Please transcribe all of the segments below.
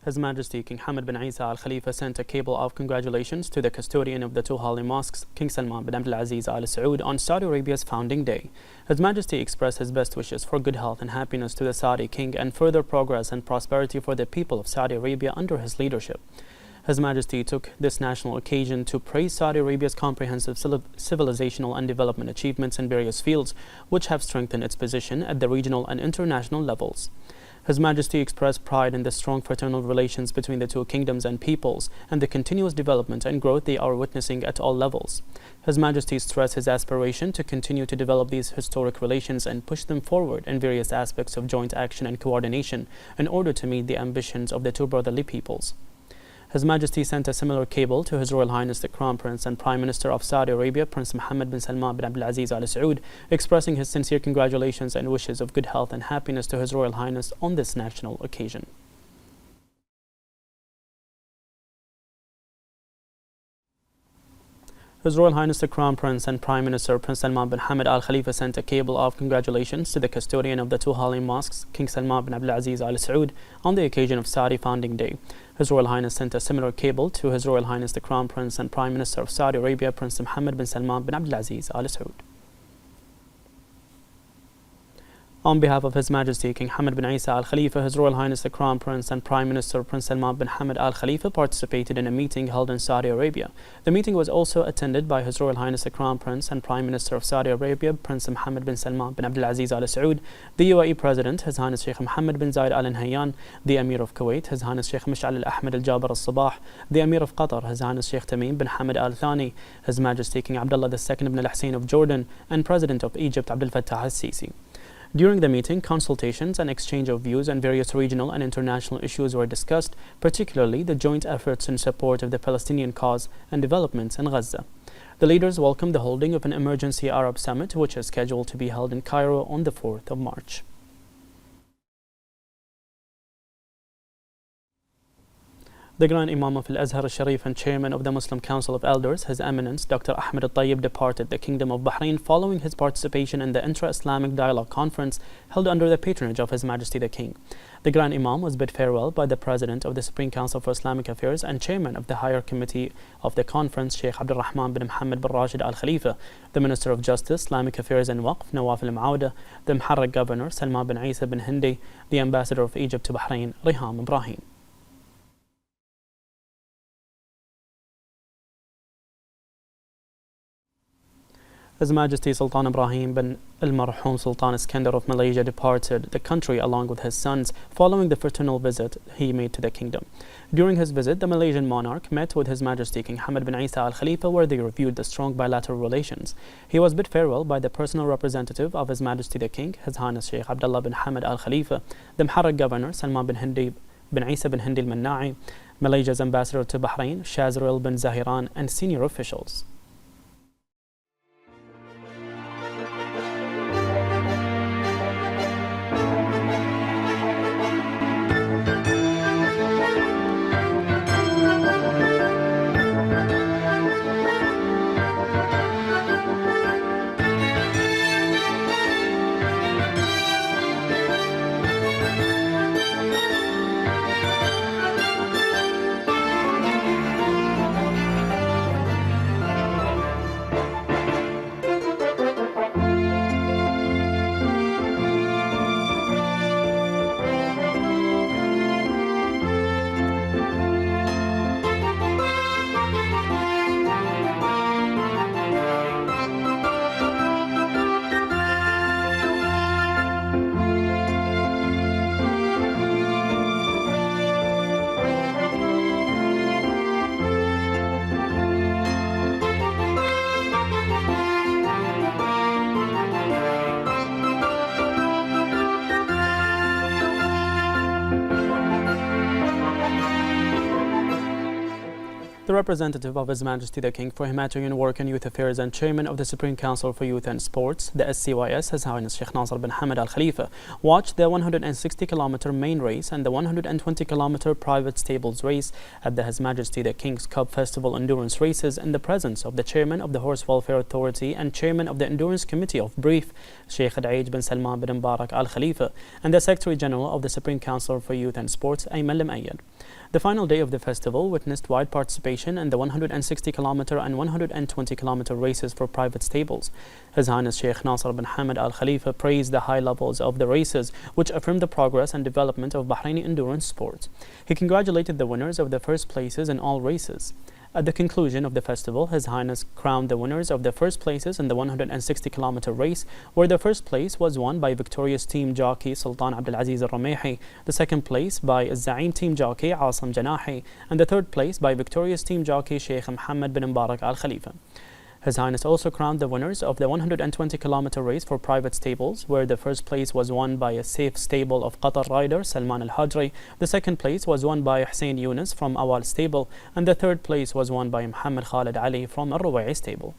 His Majesty King Hamad bin Isa Al Khalifa sent a cable of congratulations to the custodian of the two holy mosques, King Salman bin Abdulaziz Al Saud, on Saudi Arabia's founding day. His Majesty expressed his best wishes for good health and happiness to the Saudi King and further progress and prosperity for the people of Saudi Arabia under his leadership. His Majesty took this national occasion to praise Saudi Arabia's comprehensive civilizational and development achievements in various fields, which have strengthened its position at the regional and international levels. His Majesty expressed pride in the strong fraternal relations between the two kingdoms and peoples and the continuous development and growth they are witnessing at all levels. His Majesty stressed his aspiration to continue to develop these historic relations and push them forward in various aspects of joint action and coordination in order to meet the ambitions of the two brotherly peoples. His Majesty sent a similar cable to His Royal Highness the Crown Prince and Prime Minister of Saudi Arabia, Prince Mohammed bin Salman bin Abdulaziz Al Saud, expressing his sincere congratulations and wishes of good health and happiness to His Royal Highness on this national occasion. His Royal Highness the Crown Prince and Prime Minister Prince Salman bin Hamad Al Khalifa sent a cable of congratulations to the custodian of the two holy mosques, King Salman bin Abdulaziz Al Saud, on the occasion of Saudi Founding Day. His Royal Highness sent a similar cable to His Royal Highness the Crown Prince and Prime Minister of Saudi Arabia, Prince Mohammed bin Salman bin Abdulaziz Al Saud. On behalf of His Majesty King Hamad bin Isa Al Khalifa, His Royal Highness the Crown Prince and Prime Minister Prince Salman bin Hamad Al Khalifa participated in a meeting held in Saudi Arabia. The meeting was also attended by His Royal Highness the Crown Prince and Prime Minister of Saudi Arabia, Prince Mohammed bin Salman bin Abdulaziz Al Saud, the UAE President, His Highness Sheikh Mohammed bin Zayed Al Nahyan, the Emir of Kuwait, His Highness Sheikh Mash'al Al Ahmed Al Jaber Al Sabah, the Emir of Qatar, His Highness Sheikh Tamim bin Hamad Al Thani, His Majesty King Abdullah II bin Al Hussein of Jordan, and President of Egypt Abdel Fattah Al Sisi. During the meeting, consultations and exchange of views on various regional and international issues were discussed, particularly the joint efforts in support of the Palestinian cause and developments in Gaza. The leaders welcomed the holding of an emergency Arab summit, which is scheduled to be held in Cairo on the 4th of March. The Grand Imam of Al-Azhar al-Sharif and Chairman of the Muslim Council of Elders, His Eminence Dr. Ahmed al-Tayyib, departed the Kingdom of Bahrain following his participation in the Intra-Islamic Dialogue Conference held under the patronage of His Majesty the King. The Grand Imam was bid farewell by the President of the Supreme Council for Islamic Affairs and Chairman of the Higher Committee of the Conference, Sheikh Abdul Rahman bin Mohammed bin Rashid Al Khalifa, the Minister of Justice, Islamic Affairs and Waqf, Nawaf al-Mauda, the Muharraq Governor, Salman bin Isa bin Hindi, the Ambassador of Egypt to Bahrain, Riham Ibrahim. His Majesty Sultan Ibrahim bin Al-Marhum Sultan Iskandar of Malaysia departed the country along with his sons following the fraternal visit he made to the kingdom. During his visit, the Malaysian monarch met with His Majesty King Hamad bin Isa Al Khalifa, where they reviewed the strong bilateral relations. He was bid farewell by the personal representative of His Majesty the King, His Highness Sheikh Abdullah bin Hamad Al Khalifa, the Muharraq Governor Salman bin Hindi bin Isa bin Hindi al-Manna'i, Malaysia's Ambassador to Bahrain, Shazril bin Zahiran, and senior officials. The representative of His Majesty the King for Humanitarian Work and Youth Affairs and Chairman of the Supreme Council for Youth and Sports, the SCYS, His Highness Sheikh Nasser bin Hamad Al Khalifa, watched the 160-kilometer main race and the 120-kilometer private stables race at the His Majesty the King's Cup Festival Endurance Races in the presence of the Chairman of the Horse Welfare Authority and Chairman of the Endurance Committee of Brief, Sheikh Al bin Salman bin Mubarak Al Khalifa, and the Secretary General of the Supreme Council for Youth and Sports, Ayman Al-Muayyad. The final day of the festival witnessed wide participation in the 160-kilometer and 120-kilometer races for private stables. His Highness Sheikh Nasser bin Hamad Al Khalifa praised the high levels of the races, which affirmed the progress and development of Bahraini endurance sports. He congratulated the winners of the first places in all races. At the conclusion of the festival, His Highness crowned the winners of the first places in the 160-kilometer race, where the first place was won by victorious team jockey Sultan Abdulaziz Al-Ramehi, the second place by Zaim team jockey Asim Janahi, and the third place by victorious team jockey Sheikh Mohammed bin Mubarak Al Khalifa. His Highness also crowned the winners of the 120-kilometer race for private stables, where the first place was won by a safe stable of Qatar rider Salman Al-Hajri, the second place was won by Hussein Yunus from Awal stable, and the third place was won by Muhammad Khalid Ali from Al-Ruwai stable.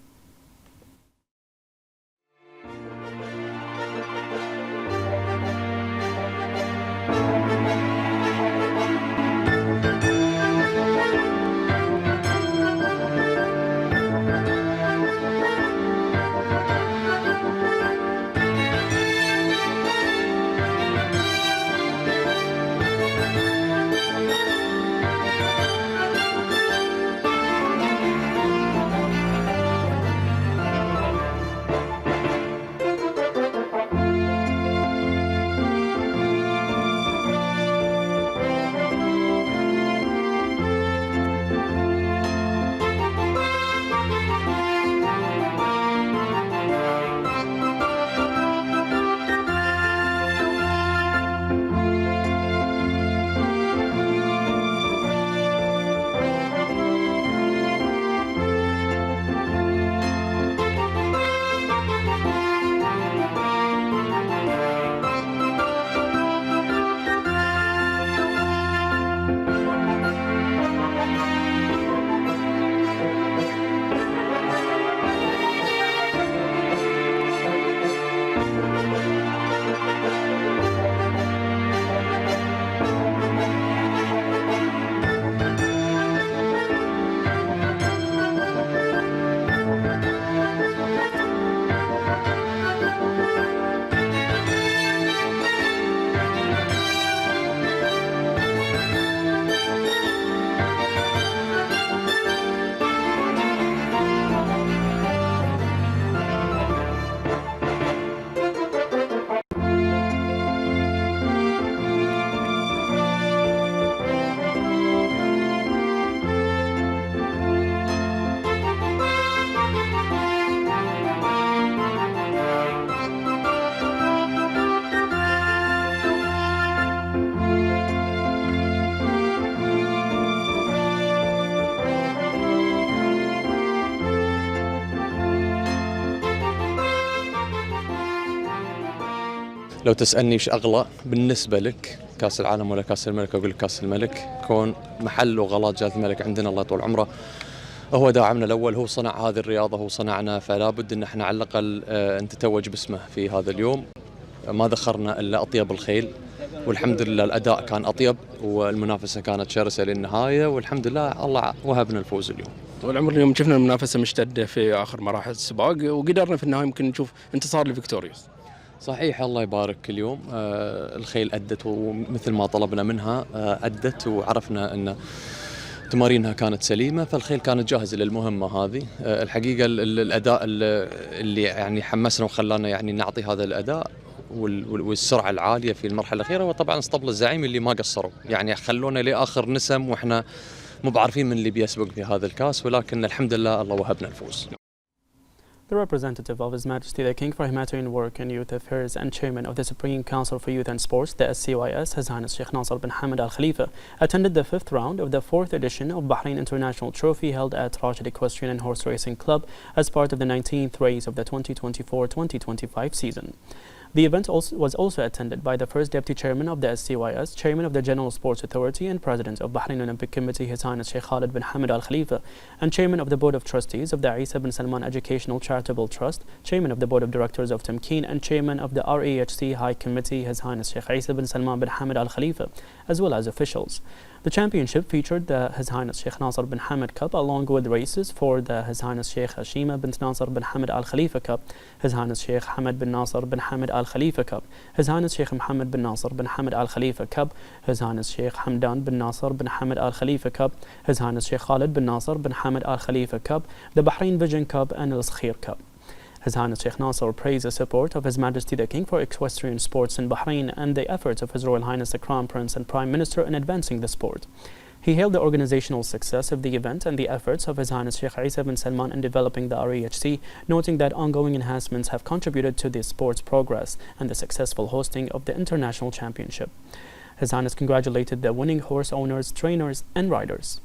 لو تسألني ايش أغلى بالنسبة لك كأس العالم ولا كأس الملك، أقول لك كأس الملك. كون محل وغلاط جلالة الملك عندنا الله يطول عمره هو داعمنا الأول، هو صنع هذه الرياضة، هو صنعنا، فلا بد أن احنا على الأقل نتتوج باسمه في هذا اليوم. ما ذخرنا إلا أطيب الخيل، والحمد لله الأداء كان أطيب والمنافسة كانت شرسة للنهاية، والحمد لله الله وهبنا الفوز اليوم. طول عمرنا اليوم شفنا المنافسة مشتدة في آخر مراحل السباق، وقدرنا في النهاية يمكن نشوف انتصار لفيكتوريوس. صحيح الله يبارك. اليوم الخيل أدت ومثل ما طلبنا منها أدت، وعرفنا أن تمارينها كانت سليمة، فالخيل كانت جاهزة للمهمة هذه. الحقيقة الأداء اللي يعني حمسنا وخلانا يعني نعطي هذا الأداء والسرعة العالية في المرحلة الأخيرة، وطبعا اسطبل الزعيم اللي ما قصروا، يعني خلونا لآخر نسم وإحنا مو بعارفين من اللي بيسبق في هذا الكاس، ولكن الحمد لله الله وهبنا الفوز. The representative of His Majesty the King for Humanitarian Work and Youth Affairs and Chairman of the Supreme Council for Youth and Sports, the SCYS, His Highness Sheikh Nasser bin Hamad Al Khalifa, attended the 5th round of the 4th edition of Bahrain International Trophy held at Rashid Equestrian and Horse Racing Club as part of the 19th race of the 2024-2025 season. The event was also attended by the first Deputy Chairman of the SCYS, Chairman of the General Sports Authority and President of Bahrain Olympic Committee His Highness Sheikh Khalid bin Hamad Al Khalifa, and Chairman of the Board of Trustees of the Isa bin Salman Educational Charitable Trust, Chairman of the Board of Directors of Tamkeen, and Chairman of the RAHC High Committee His Highness Sheikh Isa bin Salman bin Hamad Al Khalifa, as well as officials. The championship featured the His Highness Sheikh Nasser bin Hamad Cup along with races for the His Highness Sheikh Hashima bint Nasser bin Hamad Al Khalifa Cup, His Highness Sheikh Hamad bin Nasser bin Hamad Al Khalifa Cup, His Highness Sheikh Mohammed bin Nasser bin Hamad Al Khalifa Cup, His Highness Sheikh Hamdan bin Nasser bin Hamad Al Khalifa Cup, His Highness Sheikh Khalid bin Nasser bin Hamad Al Khalifa Cup, the Bahrain Vision Cup, and Al Sakhir Cup. His Highness Sheikh Nasser praised the support of His Majesty the King for equestrian sports in Bahrain and the efforts of His Royal Highness the Crown Prince and Prime Minister in advancing the sport. He hailed the organizational success of the event and the efforts of His Highness Sheikh Isa bin Salman in developing the RAHC, noting that ongoing enhancements have contributed to the sport's progress and the successful hosting of the international championship. His Highness congratulated the winning horse owners, trainers, and riders.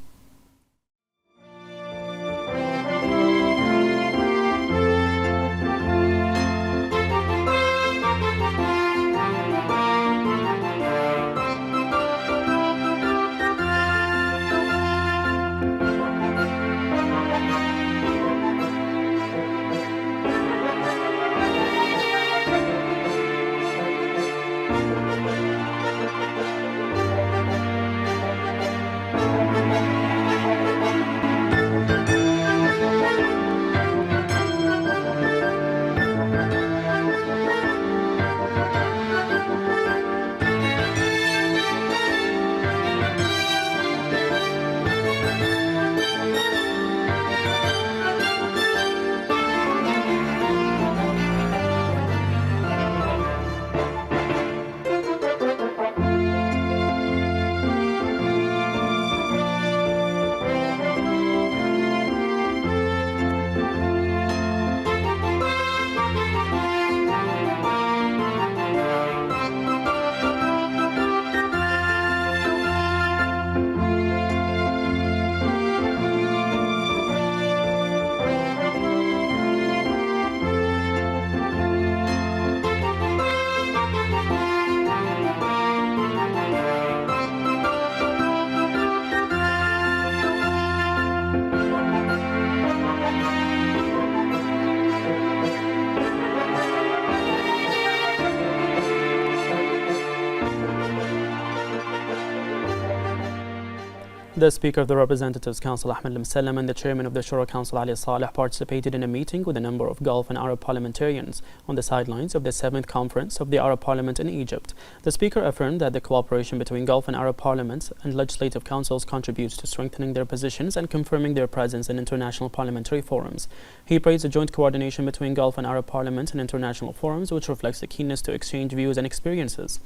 The Speaker of the Representatives Council Ahmed Al-Musallam and the Chairman of the Shura Council Ali Saleh participated in a meeting with a number of Gulf and Arab parliamentarians on the sidelines of the 7th Conference of the Arab Parliament in Egypt. The Speaker affirmed that the cooperation between Gulf and Arab parliaments and legislative councils contributes to strengthening their positions and confirming their presence in international parliamentary forums. He praised the joint coordination between Gulf and Arab parliaments and international forums, which reflects a keenness to exchange views and experiences.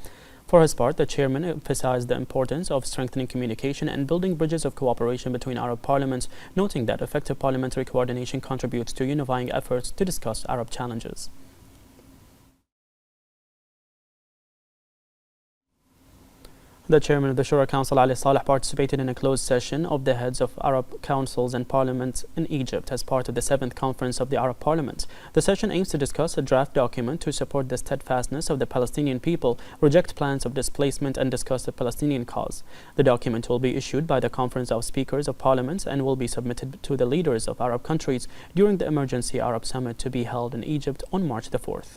For his part, the chairman emphasized the importance of strengthening communication and building bridges of cooperation between Arab parliaments, noting that effective parliamentary coordination contributes to unifying efforts to discuss Arab challenges. The chairman of the Shura Council, Ali Saleh, participated in a closed session of the heads of Arab councils and parliaments in Egypt as part of the 7th Conference of the Arab Parliament. The session aims to discuss a draft document to support the steadfastness of the Palestinian people, reject plans of displacement, and discuss the Palestinian cause. The document will be issued by the Conference of Speakers of Parliaments and will be submitted to the leaders of Arab countries during the Emergency Arab Summit to be held in Egypt on March the 4th.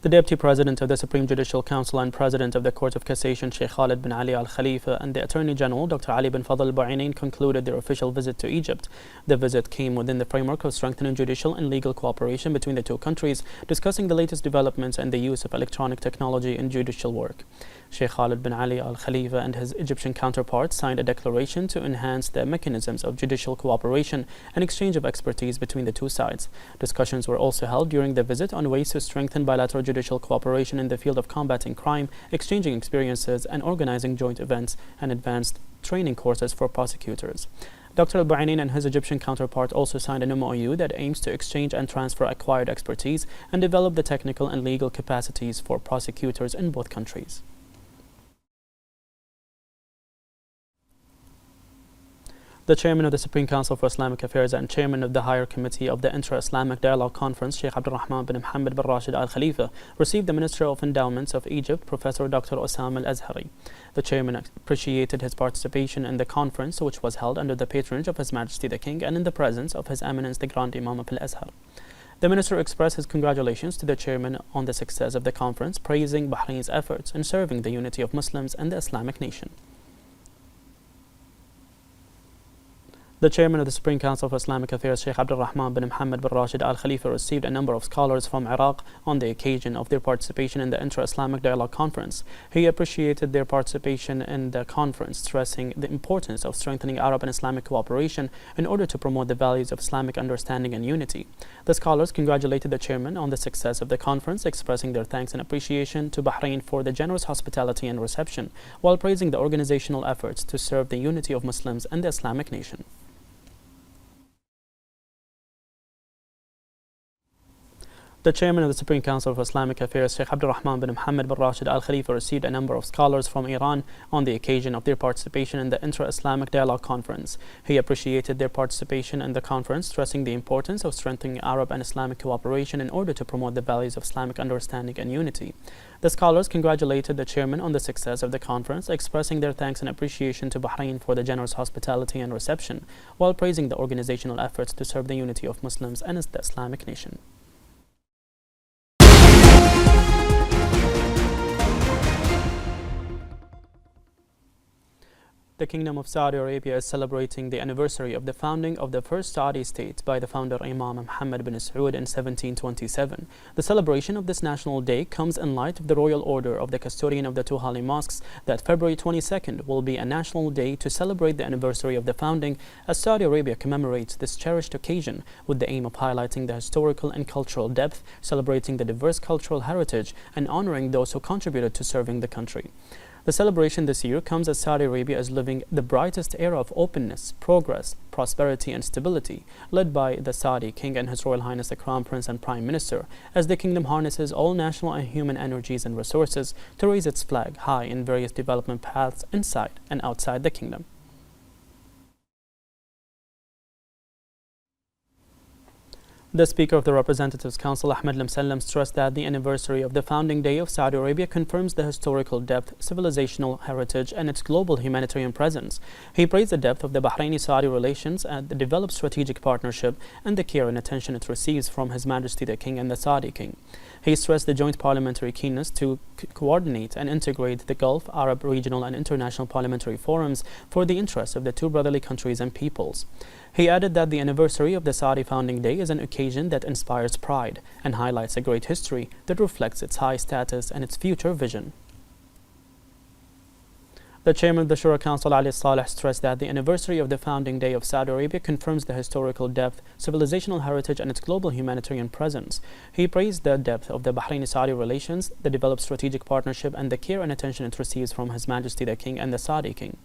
The Deputy President of the Supreme Judicial Council and President of the Court of Cassation, Sheikh Khalid bin Ali Al Khalifa, and the Attorney General, Dr. Ali bin Fadl al-Bu'ainain, concluded their official visit to Egypt. The visit came within the framework of strengthening judicial and legal cooperation between the two countries, discussing the latest developments and the use of electronic technology in judicial work. Sheikh Khalid bin Ali Al Khalifa and his Egyptian counterpart signed a declaration to enhance the mechanisms of judicial cooperation and exchange of expertise between the two sides. Discussions were also held during the visit on ways to strengthen bilateral judicial cooperation in the field of combating crime, exchanging experiences, and organizing joint events and advanced training courses for prosecutors. Dr. al-Bu'ainain and his Egyptian counterpart also signed an MOU that aims to exchange and transfer acquired expertise and develop the technical and legal capacities for prosecutors in both countries. The Chairman of the Supreme Council for Islamic Affairs and Chairman of the Higher Committee of the Intra-Islamic Dialogue Conference, Sheikh Abdulrahman bin Mohammed bin Rashid Al Khalifa, received the Minister of Endowments of Egypt, Professor Dr. Osam Al Azhari. The Chairman appreciated his participation in the conference, which was held under the patronage of His Majesty the King and in the presence of His Eminence the Grand Imam of Al Azhar. The Minister expressed his congratulations to the Chairman on the success of the conference, praising Bahrain's efforts in serving the unity of Muslims and the Islamic nation. The Chairman of the Supreme Council for Islamic Affairs, Sheikh Abdulrahman bin Mohammed bin Rashid Al Khalifa, received a number of scholars from Iraq on the occasion of their participation in the Intra-Islamic Dialogue Conference. He appreciated their participation in the conference, stressing the importance of strengthening Arab and Islamic cooperation in order to promote the values of Islamic understanding and unity. The scholars congratulated the Chairman on the success of the conference, expressing their thanks and appreciation to Bahrain for the generous hospitality and reception, while praising the organizational efforts to serve the unity of Muslims and the Islamic nation. The Chairman of the Supreme Council for Islamic Affairs, Sheikh Abdulrahman bin Mohammed bin Rashid Al Khalifa, received a number of scholars from Iran on the occasion of their participation in the Intra-Islamic Dialogue Conference. He appreciated their participation in the conference, stressing the importance of strengthening Arab and Islamic cooperation in order to promote the values of Islamic understanding and unity. The scholars congratulated the Chairman on the success of the conference, expressing their thanks and appreciation to Bahrain for the generous hospitality and reception, while praising the organizational efforts to serve the unity of Muslims and the Islamic nation. The Kingdom of Saudi Arabia is celebrating the anniversary of the founding of the first Saudi state by the founder Imam Muhammad bin Saud in 1727. The celebration of this national day comes in light of the royal order of the custodian of the two holy mosques that February 22nd will be a national day to celebrate the anniversary of the founding, as Saudi Arabia commemorates this cherished occasion with the aim of highlighting the historical and cultural depth, celebrating the diverse cultural heritage, and honoring those who contributed to serving the country. The celebration this year comes as Saudi Arabia is living the brightest era of openness, progress, prosperity and stability, led by the Saudi King and His Royal Highness the Crown Prince and Prime Minister, as the kingdom harnesses all national and human energies and resources to raise its flag high in various development paths inside and outside the kingdom. The Speaker of the Representatives Council, Ahmed Lamsallam, stressed that the anniversary of the founding day of Saudi Arabia confirms the historical depth, civilizational heritage, and its global humanitarian presence. He praised the depth of the Bahraini-Saudi relations and the developed strategic partnership and the care and attention it receives from His Majesty the King and the Saudi King. He stressed the joint parliamentary keenness to coordinate and integrate the Gulf, Arab, regional, and international parliamentary forums for the interests of the two brotherly countries and peoples. He added that the anniversary of the Saudi founding day is an occasion that inspires pride and highlights a great history that reflects its high status and its future vision. The Chairman of the Shura Council, Ali Saleh, stressed that the anniversary of the founding day of Saudi Arabia confirms the historical depth, civilizational heritage, and its global humanitarian presence. He praised the depth of the Bahraini-Saudi relations, the developed strategic partnership, and the care and attention it receives from His Majesty the King and the Saudi King.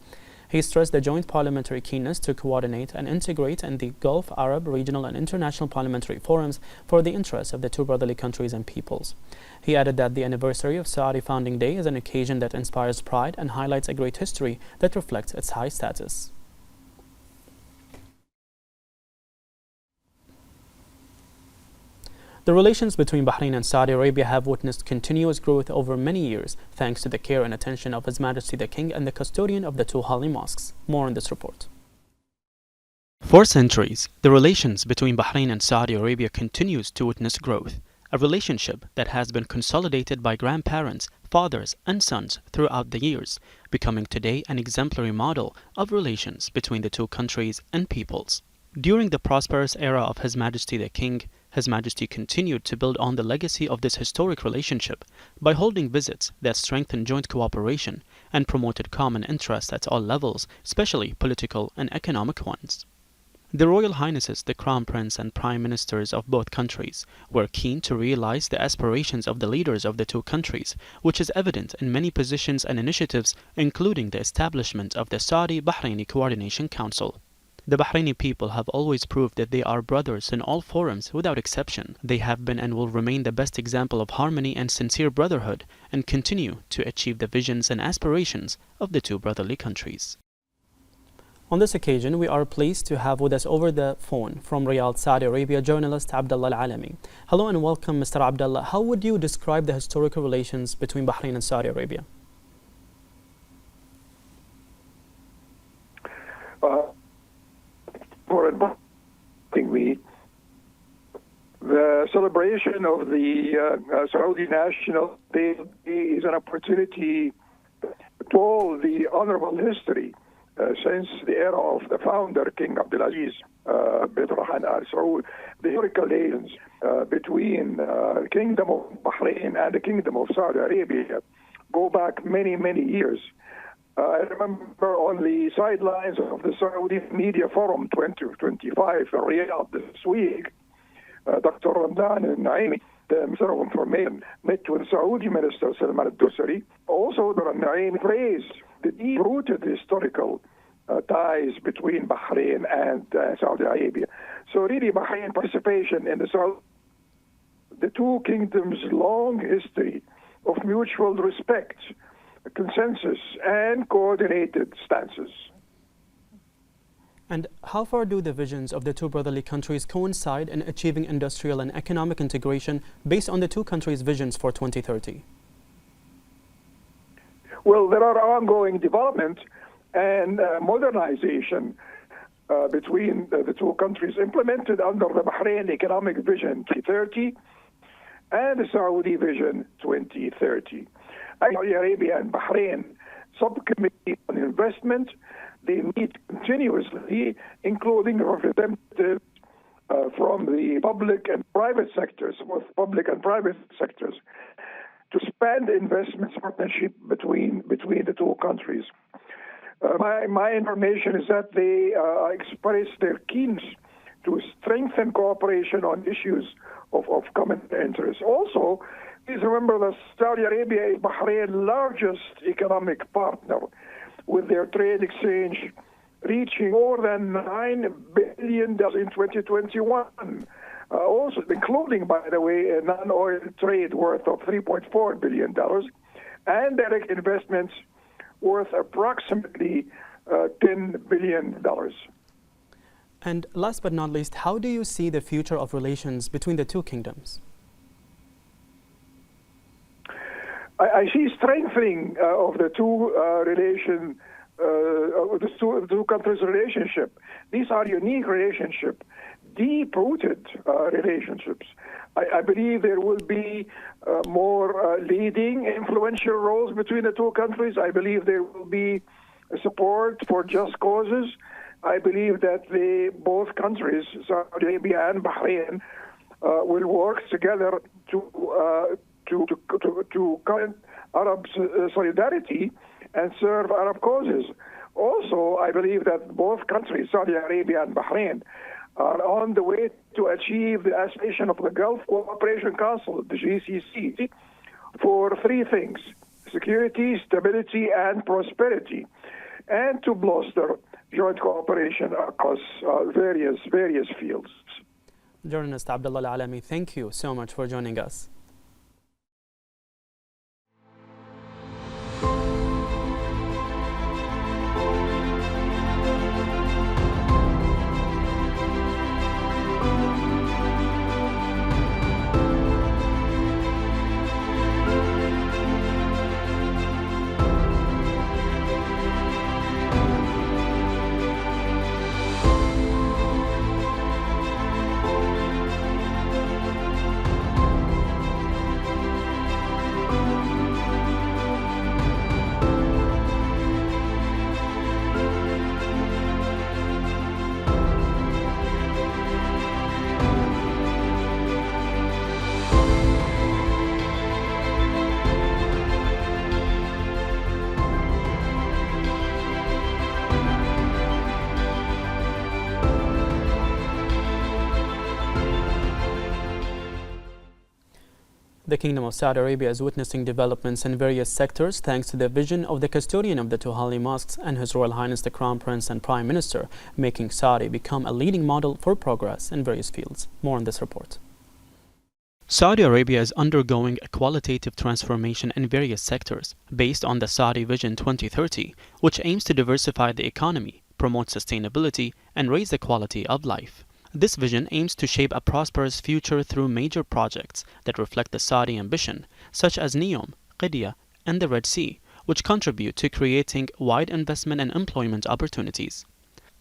He stressed the joint parliamentary keenness to coordinate and integrate in the Gulf, Arab, regional, and international parliamentary forums for the interests of the two brotherly countries and peoples. He added that the anniversary of Saudi founding day is an occasion that inspires pride and highlights a great history that reflects its high status. The relations between Bahrain and Saudi Arabia have witnessed continuous growth over many years, thanks to the care and attention of His Majesty the King and the custodian of the two holy mosques. More in this report. For centuries, the relations between Bahrain and Saudi Arabia continues to witness growth, a relationship that has been consolidated by grandparents, fathers, and sons throughout the years, becoming today an exemplary model of relations between the two countries and peoples. During the prosperous era of His Majesty the King, His Majesty continued to build on the legacy of this historic relationship by holding visits that strengthened joint cooperation and promoted common interests at all levels, especially political and economic ones. The Royal Highnesses, the Crown Prince and Prime Ministers of both countries, were keen to realize the aspirations of the leaders of the two countries, which is evident in many positions and initiatives, including the establishment of the Saudi-Bahraini Coordination Council. The Bahraini people have always proved that they are brothers in all forums without exception. They have been and will remain the best example of harmony and sincere brotherhood, and continue to achieve the visions and aspirations of the two brotherly countries. On this occasion, we are pleased to have with us over the phone from Riyadh, Saudi Arabia, journalist Abdullah Al-Alami. Hello and welcome, Mr. Abdullah. How would you describe the historical relations between Bahrain and Saudi Arabia? For inviting me, the celebration of the Saudi National Day is an opportunity to tell the honorable history since the era of the founder, King Abdulaziz bin Rahman Al Saud, the historical relations between the Kingdom of Bahrain and the Kingdom of Saudi Arabia go back many, many years. I remember on the sidelines of the Saudi Media Forum 2025 in Riyadh this week, Dr. Ramdan al-Naimi, the Minister of Information, met with Saudi Minister Salman al-Dosari. Also, Dr. al-Naimi praised the deep-rooted historical ties between Bahrain and Saudi Arabia. So really, Bahrain participation in the two kingdoms' long history of mutual respect, consensus, and coordinated stances. And how far do the visions of the two brotherly countries coincide in achieving industrial and economic integration based on the two countries' visions for 2030? Well, there are ongoing development and modernization between the two countries implemented under the Bahrain Economic Vision 2030 and the Saudi Vision 2030. Saudi Arabia and Bahrain Subcommittee on Investment, they meet continuously, including representatives from the public and private sectors, both public and private sectors, to expand investments partnership between the two countries. My information is that they express their keenness to strengthen cooperation on issues of common interest. Also, please remember that Saudi Arabia is Bahrain's largest economic partner, with their trade exchange reaching more than $9 billion in 2021. Also, including, by the way, a non-oil trade worth of $3.4 billion and direct investments worth approximately $10 billion. And last but not least, how do you see the future of relations between the two kingdoms? I see strengthening of the two two countries' relationship. These are unique relationships, deep-rooted relationships. I believe there will be more leading, influential roles between the two countries. I believe there will be support for just causes. I believe that both countries, Saudi Arabia and Bahrain, will work together to current Arab solidarity and serve Arab causes. Also, I believe that both countries, Saudi Arabia and Bahrain, are on the way to achieve the aspiration of the Gulf Cooperation Council, the GCC, for three things: security, stability, and prosperity, and to bolster joint cooperation across various fields. Journalist Abdullah Al-Alami, thank you so much for joining us. The Kingdom of Saudi Arabia is witnessing developments in various sectors thanks to the vision of the custodian of the two holy mosques and His Royal Highness the Crown Prince and Prime Minister, making Saudi become a leading model for progress in various fields. More on this report. Saudi Arabia is undergoing a qualitative transformation in various sectors based on the Saudi Vision 2030, which aims to diversify the economy, promote sustainability, and raise the quality of life. This vision aims to shape a prosperous future through major projects that reflect the Saudi ambition, such as NEOM, Qidya, and the Red Sea, which contribute to creating wide investment and employment opportunities.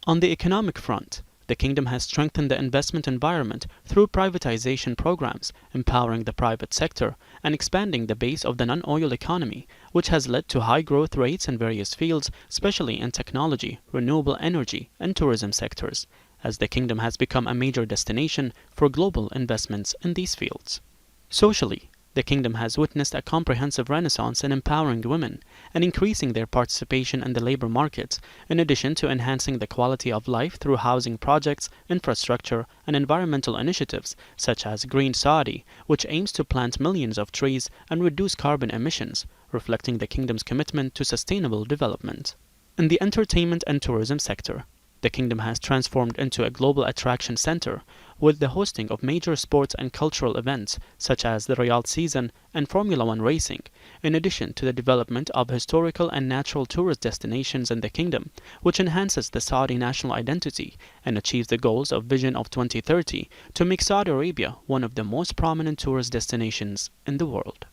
On the economic front, the Kingdom has strengthened the investment environment through privatization programs, empowering the private sector, and expanding the base of the non-oil economy, which has led to high growth rates in various fields, especially in technology, renewable energy, and tourism sectors, as the Kingdom has become a major destination for global investments in these fields. Socially, the Kingdom has witnessed a comprehensive renaissance in empowering women and increasing their participation in the labor markets, in addition to enhancing the quality of life through housing projects, infrastructure, and environmental initiatives such as Green Saudi, which aims to plant millions of trees and reduce carbon emissions, reflecting the Kingdom's commitment to sustainable development. In the entertainment and tourism sector, the Kingdom has transformed into a global attraction center with the hosting of major sports and cultural events such as the Riyadh season and Formula One racing, in addition to the development of historical and natural tourist destinations in the Kingdom, which enhances the Saudi national identity and achieves the goals of Vision of 2030 to make Saudi Arabia one of the most prominent tourist destinations in the world.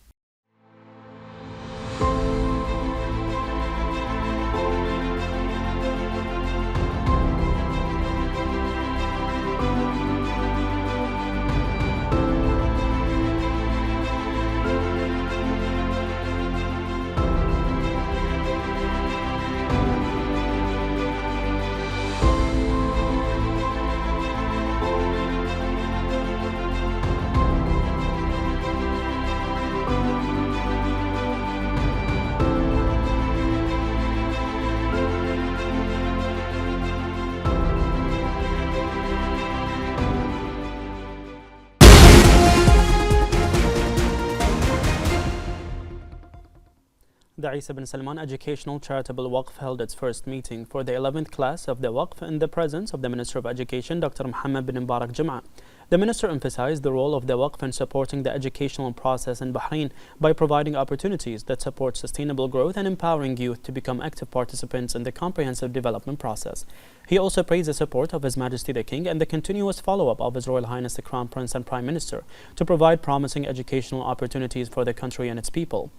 The Isa bin Salman Educational Charitable Waqf held its first meeting for the 11th class of the Waqf in the presence of the Minister of Education, Dr. Muhammad bin Mubarak Jum'a. The Minister emphasized the role of the Waqf in supporting the educational process in Bahrain by providing opportunities that support sustainable growth and empowering youth to become active participants in the comprehensive development process. He also praised the support of His Majesty the King and the continuous follow-up of His Royal Highness the Crown Prince and Prime Minister to provide promising educational opportunities for the country and its people.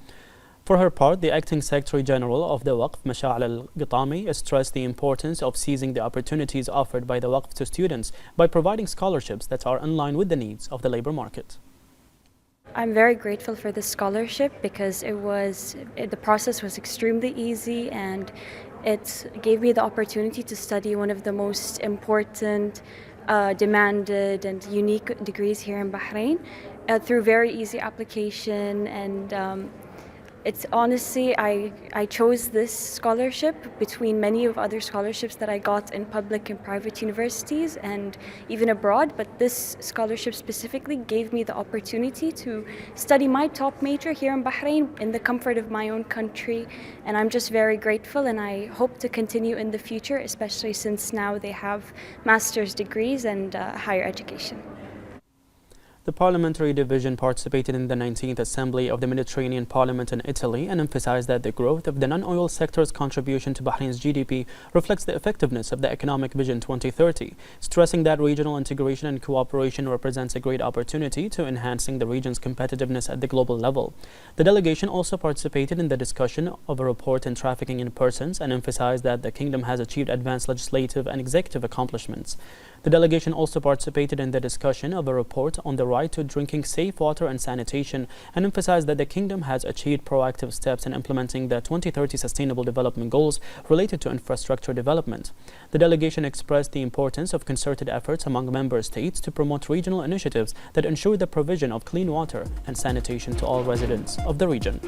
For her part, the Acting Secretary General of the Waqf, Masha'al al-Ghitami, stressed the importance of seizing the opportunities offered by the Waqf to students by providing scholarships that are in line with the needs of the labor market. I'm very grateful for this scholarship because the process was extremely easy and it gave me the opportunity to study one of the most important, demanded and unique degrees here in Bahrain through very easy application and it's honestly, I chose this scholarship between many of other scholarships that I got in public and private universities and even abroad, but this scholarship specifically gave me the opportunity to study my top major here in Bahrain in the comfort of my own country, and I'm just very grateful and I hope to continue in the future, especially since now they have master's degrees and higher education. The parliamentary division participated in the 19th Assembly of the Mediterranean Parliament in Italy and emphasized that the growth of the non-oil sector's contribution to Bahrain's GDP reflects the effectiveness of the Economic Vision 2030, stressing that regional integration and cooperation represents a great opportunity to enhancing the region's competitiveness at the global level. The delegation also participated in the discussion of a report on trafficking in persons and emphasized that the Kingdom has achieved advanced legislative and executive accomplishments. The delegation also participated in the discussion of a report on the right to drinking safe water and sanitation and emphasized that the Kingdom has achieved proactive steps in implementing the 2030 Sustainable Development Goals related to infrastructure development. The delegation expressed the importance of concerted efforts among member states to promote regional initiatives that ensure the provision of clean water and sanitation to all residents of the region.